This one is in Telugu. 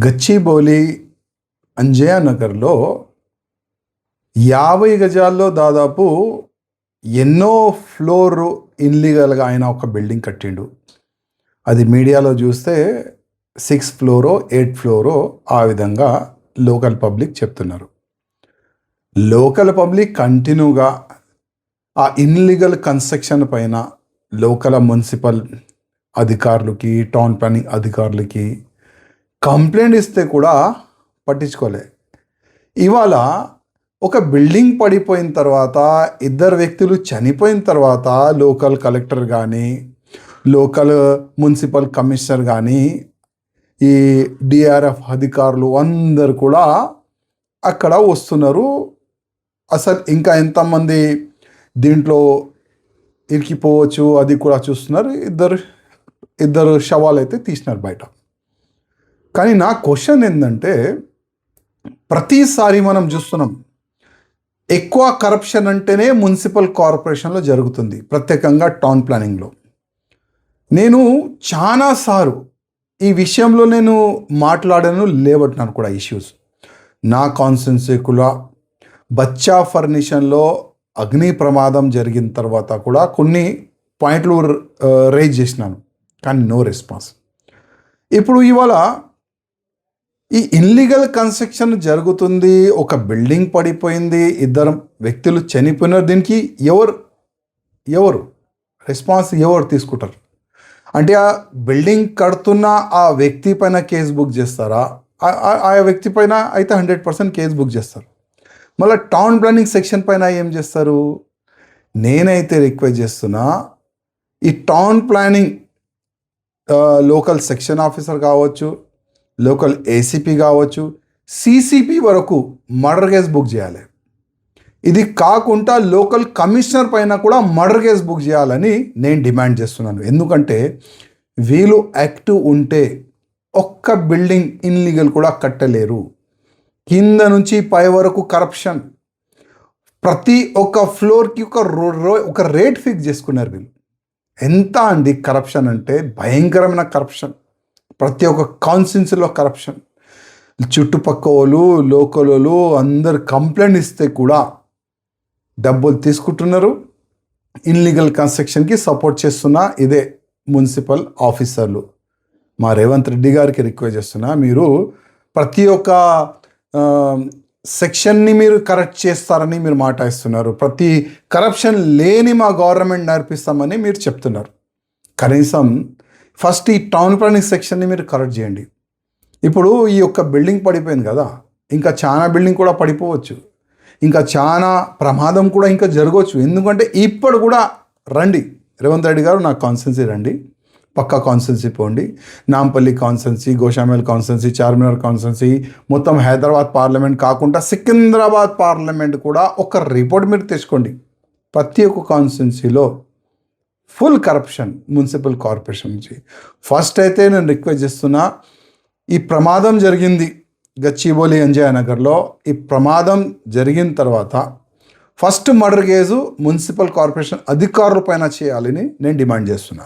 గచ్చిబౌలి అంజయ్య నగర్లో 50 గజాల్లో దాదాపు ఎన్నో ఫ్లోర్ ఇల్లీగల్గా ఆయన ఒక బిల్డింగ్ కట్టిండు. అది మీడియాలో చూస్తే 6 ఫ్లోరో 8 ఫ్లోరో ఆ విధంగా లోకల్ పబ్లిక్ చెప్తున్నారు. లోకల్ పబ్లిక్ కంటిన్యూగా ఆ ఇన్లీగల్ కన్స్ట్రక్షన్ పైన లోకల్ మున్సిపల్ అధికారులకి, టౌన్ ప్లానింగ్ అధికారులకి కంప్లైంట్ ఇస్తే కూడా పట్టించుకోలే. ఇవాళ ఒక బిల్డింగ్ పడిపోయిన తర్వాత, 2 వ్యక్తులు చనిపోయిన తర్వాత లోకల్ కలెక్టర్ కానీ, లోకల్ మున్సిపల్ కమిషనర్ కానీ, ఈ డిఆర్ఎఫ్ అధికారులు అందరు కూడా అక్కడ వస్తున్నారు. అసలు ఇంకా ఎంతమంది దీంట్లో ఇరికిపోవచ్చు అది కూడా చూస్తున్నారు. ఇద్దరు శవాలు అయితే తీసినారు బయట. కానీ నా క్వశ్చన్ ఏంటంటే, ప్రతిసారి మనం చూస్తున్నాం ఎక్కువ కరప్షన్ అంటేనే మున్సిపల్ కార్పొరేషన్లో జరుగుతుంది, ప్రత్యేకంగా టౌన్ ప్లానింగ్లో. నేను చాలాసార్లు ఈ విషయంలో నేను మాట్లాడాను, లేవట్టినాను కూడా ఇష్యూస్. నా కాన్స్టిట్యున్సీలో బచ్చా ఫర్నిషన్లో అగ్ని ప్రమాదం జరిగిన తర్వాత కూడా కొన్ని పాయింట్లు రేజ్ చేసినాను, కానీ నో రెస్పాన్స్. ఇప్పుడు ఇవాళ ఈ ఇన్లీగల్ కన్స్ట్రక్షన్ జరుగుతుంది, ఒక బిల్డింగ్ పడిపోయింది, 2 వ్యక్తులు చనిపోయినారు. దీనికి ఎవరు రెస్పాన్స్ ఎవరు తీసుకుంటారు? అంటే ఆ బిల్డింగ్ కడుతున్న ఆ వ్యక్తి పైన కేసు బుక్ చేస్తారా? ఆ వ్యక్తి పైన అయితే 100% కేసు బుక్ చేస్తారు. మళ్ళీ టౌన్ ప్లానింగ్ సెక్షన్ పైన ఏం చేస్తారు? నేనైతే రిక్వెస్ట్ చేస్తున్నా, ఈ town planning local section officer కావచ్చు, లోకల్ ఏసీపీ కావచ్చు, సిసిపి వరకు మర్డర్ కేసు బుక్ చేయాలి. ఇది కాకుండా లోకల్ కమిషనర్ పైన కూడా మర్డర్ కేసు బుక్ చేయాలని నేను డిమాండ్ చేస్తున్నాను. ఎందుకంటే వీళ్ళు యాక్టివ్ ఉంటే ఒక్క బిల్డింగ్ ఇన్లీగల్ కూడా కట్టలేరు. కింద నుంచి పై వరకు కరప్షన్, ప్రతి ఒక్క ఫ్లోర్కి ఒక రేట్ ఫిక్స్ చేసుకున్నారు వీళ్ళు. ఎంత అండి కరప్షన్ అంటే, భయంకరమైన కరప్షన్. ప్రతి ఒక్క కాన్స్టిట్యున్సీలో కరప్షన్. చుట్టుపక్క వాళ్ళు, లోకల్ వాళ్ళు అందరు కంప్లైంట్ ఇస్తే కూడా డబ్బులు తీసుకుంటున్నారు. ఇన్లీగల్ కన్స్ట్రక్షన్కి సపోర్ట్ చేస్తున్నా ఇదే మున్సిపల్ ఆఫీసర్లు. మా రేవంత్ రెడ్డి గారికి రిక్వెస్ట్ చేస్తున్నా, మీరు ప్రతి ఒక్క సెక్షన్ని మీరు కరెక్ట్ చేస్తారని మీరు మాట ఇస్తున్నారు. ప్రతి కరప్షన్ లేని మా గవర్నమెంట్ నేర్పిస్తామని మీరు చెప్తున్నారు. కనీసం ఫస్ట్ ఈ టౌన్ ప్లానింగ్ సెక్షన్ని మీరు కరెక్ట్ చేయండి. ఇప్పుడు ఈ యొక్క బిల్డింగ్ పడిపోయింది కదా, ఇంకా చాలా బిల్డింగ్ కూడా పడిపోవచ్చు, ఇంకా చాలా ప్రమాదం కూడా ఇంకా జరగవచ్చు. ఎందుకంటే ఇప్పుడు కూడా రండి రేవంత్ రెడ్డి గారు, నా కాన్స్టిట్యున్సీ రండి, పక్కా కాన్స్టిట్యున్సీ పోండి. Nampally constituency, Goshamahal constituency, Charminar constituency, మొత్తం హైదరాబాద్ పార్లమెంట్ కాకుండా సికింద్రాబాద్ పార్లమెంట్ కూడా ఒక రిపోర్ట్ మీరు తెచ్చుకోండి. ప్రతి ఒక్క కాన్స్టిట్యున్సీలో ఫుల్ కరప్షన్ మున్సిపల్ కార్పొరేషన్ నుంచి. ఫస్ట్ అయితే నేను రిక్వెస్ట్ చేస్తున్నా, ఈ ప్రమాదం జరిగింది గచ్చిబౌలి అంజయ్య నగర్లో. ఈ ప్రమాదం జరిగిన తర్వాత first murder case municipal corporation అధికారుల పైన చేయాలని నేను డిమాండ్ చేస్తున్నాను.